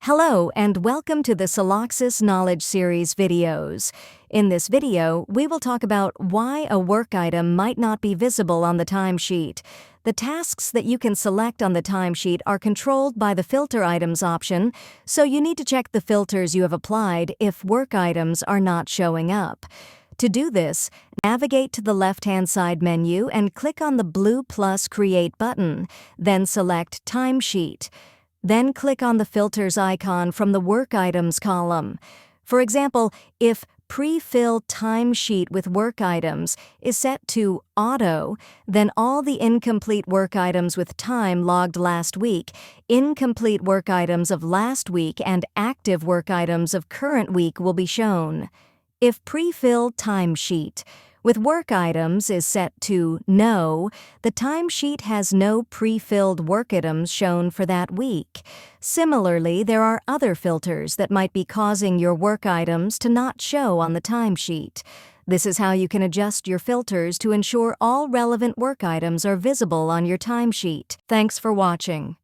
Hello and welcome to the Celoxis Knowledge Series videos. In this video, we will talk about why a work item might not be visible on the timesheet. The tasks that you can select on the timesheet are controlled by the Filter Items option, so you need to check the filters you have applied if work items are not showing up. To do this, navigate to the left-hand side menu and click on the blue plus Create button, then select Timesheet. Then click on the filters icon from the Work Items column. For example, if Pre-fill Timesheet with Work Items is set to Auto, then all the incomplete work items with time logged last week, incomplete work items of last week, and active work items of current week will be shown. If Pre-fill Timesheet with work items is set to No, the timesheet has no pre-filled work items shown for that week. Similarly, there are other filters that might be causing your work items to not show on the timesheet. This is how you can adjust your filters to ensure all relevant work items are visible on your timesheet. Thanks for watching.